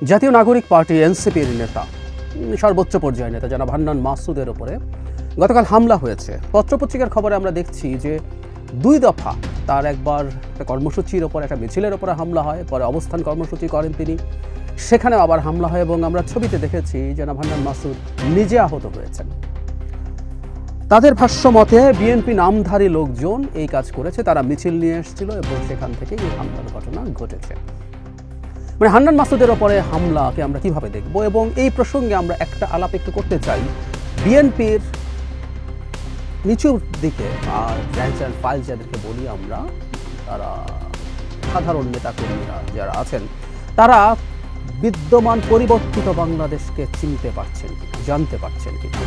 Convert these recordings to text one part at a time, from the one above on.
জাতীয় নাগরিক পার্টি এনসিপির নেতা সর্বোচ্চ পর্যায়ের নেতা জনাব হান্নান মাসুদের উপরে গতকাল হামলা হয়েছে। পত্রপত্রিকার খবরে আমরা দেখছি যে 2 দফা তার একবার একটা কর্মসূচির ওপর একটা মিছিলের ওপরে হামলা হয়, পরে অবস্থান কর্মসূচি করেন তিনি, সেখানে আবার হামলা হয় এবং আমরা ছবিতে দেখেছি জনাব হান্নান মাসুদ নিজে আহত হয়েছেন। তাদের ভাষ্য মতে বিএনপি নামধারী লোকজন এই কাজ করেছে, তারা মিছিল নিয়ে এসেছিল এবং সেখান থেকে এই হামলার ঘটনা ঘটেছে। মানে হান্নান মাসুদের ওপরে হামলাকে আমরা কিভাবে দেখব, এবং এই প্রসঙ্গে আমরা একটা আলাপ একটু করতে চাই। বিএনপির নিচুর দিকে র্যাঙ্ক অ্যান্ড ফাইল যাদেরকে বলি আমরা, তারা সাধারণ নেতাকর্মীরা যারা আছেন, তারা বিদ্যমান পরিবর্তিত বাংলাদেশকে চিনতে পারছেন কিনা, জানতে পারছেন কিনা।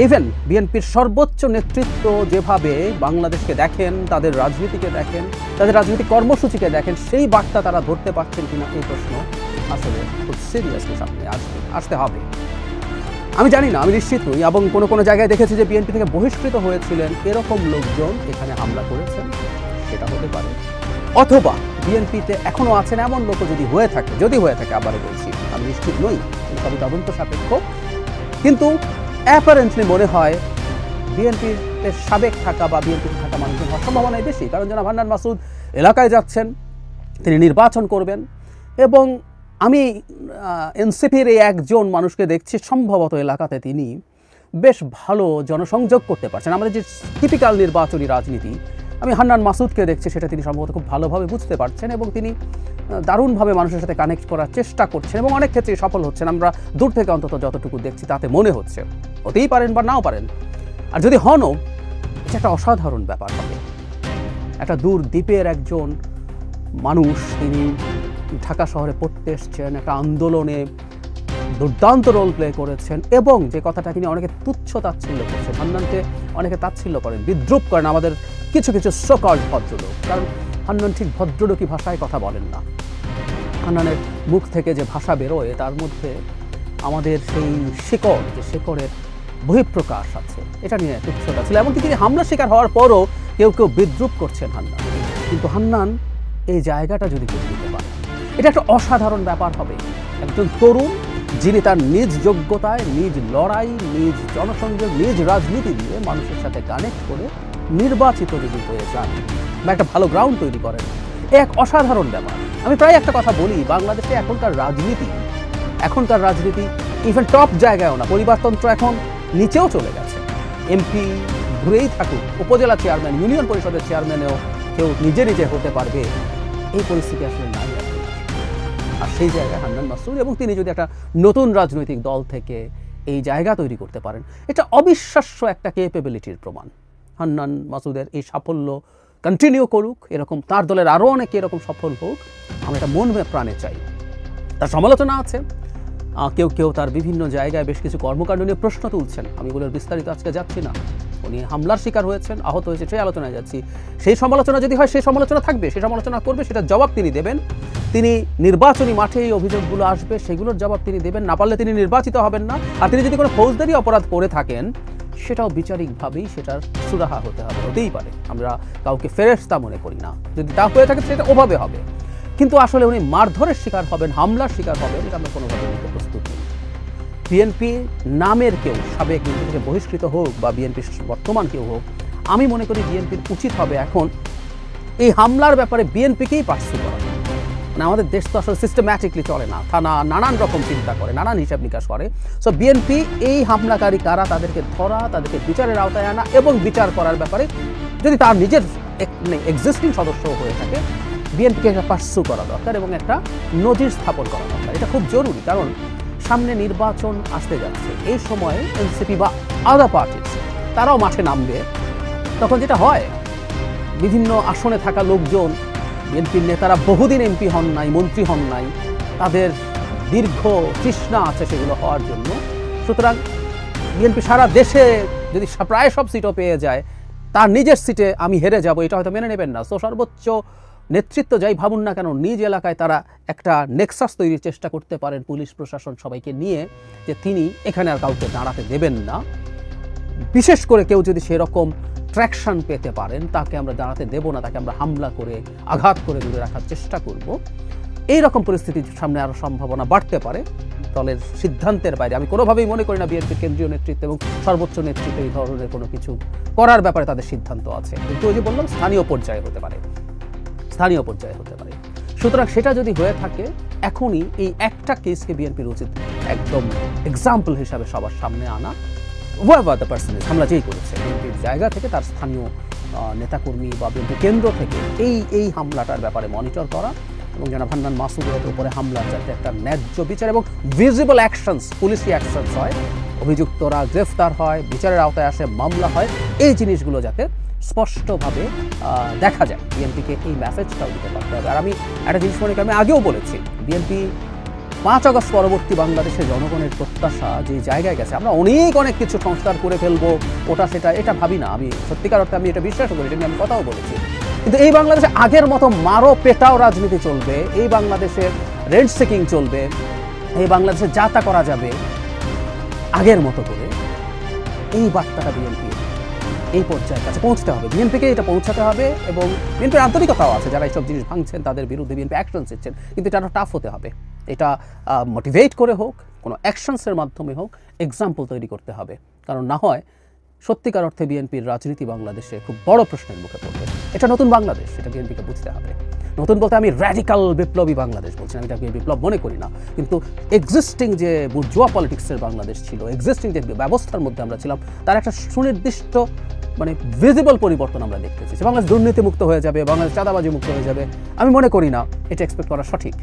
ইভেন বিএনপির সর্বোচ্চ নেতৃত্ব যেভাবে বাংলাদেশকে দেখেন, তাদের রাজনীতিকে দেখেন, তাদের রাজনৈতিক কর্মসূচিকে দেখেন, সেই বার্তা তারা ধরতে পারছেন কিনা, এই প্রশ্ন আসলে খুব সিরিয়াসলি সামনে আসতে হবে। আমি জানি না, আমি নিশ্চিত নই, এবং কোনো জায়গায় দেখেছি যে বিএনপি থেকে বহিষ্কৃত হয়েছিলেন এরকম লোকজন এখানে হামলা করেছেন, সেটা হতে পারে। অথবা বিএনপিতে এখনো আছেন এমন লোক যদি হয়ে থাকে, আবারও বলছি আমি নিশ্চিত নই, সবই তদন্ত সাপেক্ষ, কিন্তু অ্যাপারেন্টলি মনে হয় বিএনপিতে সাবেক থাকা বা বিএনপিতে থাকা মানুষের হওয়ার সম্ভাবনাই বেশি। কারণ জনাব হান্নান মাসুদ এলাকায় যাচ্ছেন, তিনি নির্বাচন করবেন, এবং আমি এনসিপির এই একজন মানুষকে দেখছি সম্ভবত এলাকাতে তিনি বেশ ভালো জনসংযোগ করতে পারছেন। আমাদের যে টিপিক্যাল নির্বাচনী রাজনীতি, আমি হান্নান মাসুদকে দেখছি সেটা তিনি সম্ভবত খুব ভালোভাবে বুঝতে পারছেন, এবং তিনি দারুণভাবে মানুষের সাথে কানেক্ট করার চেষ্টা করছেন এবং অনেক ক্ষেত্রে সফল হচ্ছেন। আমরা দূর থেকে অন্তত যতটুকু দেখছি তাতে মনে হচ্ছে, হতেই পারেন বা নাও পারেন। আর যদি হনও, এটা একটা অসাধারণ ব্যাপার হবে। একটা দূর দ্বীপের একজন মানুষ, তিনি ঢাকা শহরে পড়তে এসছেন, একটা আন্দোলনে দুর্দান্ত রোল প্লে করেছেন, এবং যে কথাটা তিনি অনেকে তুচ্ছ তাচ্ছিল্য করছেন, হান্নানকে অনেকে তাচ্ছিল্য করেন, বিদ্রুপ করেন আমাদের কিছু সো-কল্ড ভদ্রলোক। কারণ হান্নান ঠিক ভদ্রলোকী ভাষায় কথা বলেন না। হান্নানের মুখ থেকে যে ভাষা বেরোয় তার মধ্যে আমাদের সেই শিকড়, যে শিকড়ের বহিঃপ্রকাশ আছে, এটা নিয়ে তুচ্ছতা ছিল। এমনকি তিনি হামলা শিকার হওয়ার পরও কেউ বিদ্রুপ করছেন হান্নান। কিন্তু হান্নান এই জায়গাটা যদি করে দিতে পারে, এটা একটা অসাধারণ ব্যাপার হবে। একজন তরুণ যিনি তার নিজ যোগ্যতায়, নিজ লড়াই, নিজ জনসংযোগ, নিজ রাজনীতি দিয়ে মানুষের সাথে কানেক্ট করে নির্বাচিত যদি হয়ে যান বা একটা ভালো গ্রাউন্ড তৈরি করেন, এক অসাধারণ ব্যাপার। আমি প্রায় একটা কথা বলি, বাংলাদেশে এখনকার রাজনীতি ইভেন টপ জায়গায়ও না, পরিবারতন্ত্র এখন নিচেও চলে গেছে। এমপি ঘুরেই থাকুক, উপজেলা চেয়ারম্যান, ইউনিয়ন পরিষদের চেয়ারম্যানেও কেউ নিজে হতে পারবে, এই পরিস্থিতি আসলে নাই। আর সেই জায়গায় হান্নান মাসুদ, এবং তিনি যদি একটা নতুন রাজনৈতিক দল থেকে এই জায়গা তৈরি করতে পারেন, এটা অবিশ্বাস্য একটা ক্যাপাবিলিটির প্রমাণ। হান্নান মাসুদের এই সাফল্য কন্টিনিউ করুক, এরকম তার দলের আরও অনেকে এরকম সফল হোক, আমি এটা মন প্রাণে চাই। তার সমালোচনা আছে, কেউ তার বিভিন্ন জায়গায় বেশ কিছু কর্মকাণ্ড নিয়ে প্রশ্ন তুলছেন, আমি এগুলোর বিস্তারিত আজকে যাচ্ছি না। উনি হামলার শিকার হয়েছেন, আহত হয়েছে, সেই আলোচনায় যাচ্ছি। সেই সমালোচনা যদি হয়, সেই সমালোচনা থাকবে, সেই সমালোচনা করবে, সেটার জবাব তিনি দেবেন। তিনি নির্বাচনী মাঠে এই অভিযোগগুলো আসবে, সেগুলোর জবাব তিনি দেবেন। না পারলে তিনি নির্বাচিত হবেন না। আর তিনি যদি কোনো ফৌজদারি অপরাধ করে থাকেন, সেটাও বিচারিকভাবেই সেটার সুরাহা হতেই পারে। আমরা কাউকে ফেরেশতা মনে করি না, যদি তা হয়ে থাকে সেটা ওভাবে হবে। কিন্তু আসলে উনি মারধরের শিকার হবেন, হামলার শিকার হবেন, এটা আমরা কোনোভাবে নিতে প্রস্তুত নই। বিএনপি নামের কেউ সাবেক থেকে বহিষ্কৃত হোক বা বিএনপির বর্তমান কেউ হোক, আমি মনে করি বিএনপির উচিত হবে এখন এই হামলার ব্যাপারে বিএনপিকেই পার্সু করা। মানে আমাদের দেশ তো আসলে সিস্টেম্যাটিকলি চলে না, থানা নানান রকম চিন্তা করে, নানান হিসাব নিকাশ করে। সো বিএনপি এই হামলাকারী কারা, তাদেরকে ধরা, তাদেরকে বিচারের আওতায় আনা এবং বিচার করার ব্যাপারে যদি তার নিজের এক্সিস্টিং সদস্য হয়ে থাকে, বিএনপিকে একটা পার্সু করা দরকার এবং একটা নজির স্থাপন করা দরকার। এটা খুব জরুরি, কারণ সামনে নির্বাচন আসতে যাচ্ছে। এই সময়ে এনসিপি বা আদার পার্টিস তারাও মাঠে নামবে। তখন যেটা হয়, বিভিন্ন আসনে থাকা লোকজন, বিএনপির নেতারা বহুদিন এমপি হন নাই, মন্ত্রী হন নাই, তাদের দীর্ঘ তৃষ্ণা আছে সেগুলো হওয়ার জন্য। সুতরাং বিএনপি সারা দেশে যদি প্রায় সব সিটও পেয়ে যায়, তার নিজের সিটে আমি হেরে যাব, এটা হয়তো মেনে নেবেন না। তো সর্বোচ্চ নেতৃত্ব যাই ভাবুন না কেন, নিজ এলাকায় তারা একটা নেক্সাস তৈরির চেষ্টা করতে পারেন, পুলিশ প্রশাসন সবাইকে নিয়ে, যে তিনি এখানে আর কাউকে দাঁড়াতে দেবেন না। বিশেষ করে কেউ যদি সেরকম ট্র্যাকশন পেতে পারেন, তাকে আমরা দাঁড়াতে দেব না, তাকে আমরা হামলা করে আঘাত করে দূরে রাখার চেষ্টা করব। এই রকম পরিস্থিতির সামনে আরও সম্ভাবনা বাড়তে পারে। দলের সিদ্ধান্তের বাইরে আমি কোনোভাবেই মনে করি না বিএনপির কেন্দ্রীয় নেতৃত্ব এবং সর্বোচ্চ নেতৃত্ব এই ধরনের কোনো কিছু করার ব্যাপারে তাদের সিদ্ধান্ত আছে, কিন্তু ওই যে বললাম স্থানীয় পর্যায়ে হতে পারে, স্থানীয় পর্যায়ে হতে পারে। সুতরাং সেটা যদি হয়ে থাকে, এখনই এই একটা কেসকে বিএনপির উচিত একদম এক্সাম্পল হিসাবে সবার সামনে আনা। whoever the person is, হামলা যেই করেছে বিএনপির জায়গা থেকে তার স্থানীয় নেতাকর্মী বা বিএনপি কেন্দ্র থেকে এই হামলাটার ব্যাপারে মনিটর করা এবং জনাব হান্নান মাসুদের উপরে হামলা যাতে একটা ন্যায্য বিচার এবং ভিজিবল অ্যাকশনস, পুলিশি অ্যাকশনস হয়, অভিযুক্তরা গ্রেফতার হয়, বিচারের আওতায় আসে, মামলা হয়, এই জিনিসগুলো যাতে স্পষ্টভাবে দেখা যায়। বিএনপিকে এই মেসেজটাও দিতে পারতে হবে। আর আমি একটা জিনিস মনে করি, আমি আগেও বলেছি, বিএনপি 5 আগস্ট পরবর্তী বাংলাদেশের জনগণের প্রত্যাশা যে জায়গায় গেছে, আমরা অনেক কিছু সংস্কার করে ফেলবো, ওটা সেটা এটা ভাবি না। আমি সত্যিকার অর্থে আমি এটা বিশ্বাস করি, এটা নিয়ে আমি কথাও বলেছি। কিন্তু এই বাংলাদেশে আগের মতো মারো পেটাও রাজনীতি চলবে, এই বাংলাদেশে রেন্ট সেকিং চলবে, এই বাংলাদেশে যাতা করা যাবে আগের মতো করে, এই বার্তাটা বিএনপি এই পর্যায়ের কাছে পৌঁছতে হবে, বিএনপিকে এটা পৌঁছাতে হবে। এবং বিএনপির আন্তরিকতাও আছে, যারা এইসব জিনিস ভাঙছেন তাদের বিরুদ্ধে বিএনপি অ্যাকশন নিচ্ছেন, কিন্তু এটা টাফ হতে হবে। এটা মোটিভেট করে হোক, কোনো অ্যাকশনসের মাধ্যমে হোক, এক্সাম্পল তৈরি করতে হবে। কারণ না হয় সত্যিকার অর্থে বিএনপির রাজনীতি বাংলাদেশে খুব বড় প্রশ্নের মুখে পড়বে। এটা নতুন বাংলাদেশ, এটা বিএনপিকে বুঝতে হবে। নতুন বলতে আমি র্যাডিক্যাল বিপ্লবী বাংলাদেশ বলছি না, আমি এটাকে বিপ্লব মনে করি না, কিন্তু এক্সিস্টিং যে বুর্জোয়া পলিটিক্সের বাংলাদেশ ছিল, এক্সিস্টিং যে ব্যবস্থার মধ্যে আমরা ছিলাম, তার একটা সুনির্দিষ্ট মানে ভিজিবল পরিবর্তন আমরা দেখতেছি। বাংলাদেশ দুর্নীতিমুক্ত হয়ে যাবে, বাংলাদেশ চাঁদাবাজি মুক্ত হয়ে যাবে, আমি মনে করি না এটা এক্সপেক্ট করা সঠিক।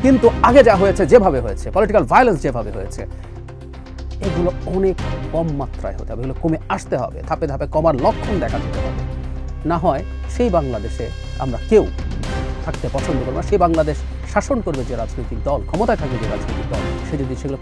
কিন্তু আগে যা হয়েছে, যেভাবে হয়েছে, পলিটিক্যাল ভায়োলেন্স যেভাবে হয়েছে, এগুলো অনেক কম মাত্রায় হতে হবে, এগুলো কমে আসতে হবে, ধাপে ধাপে কমার লক্ষণ দেখা দিতে হবে। না হয় সেই বাংলাদেশে আমরা কেউ থাকতে পছন্দ করবো না। সেই বাংলাদেশ শাসন করবে যে রাজনৈতিক দল, ক্ষমতায় থাকবে যে রাজনৈতিক দল, সে যদি সেগুলো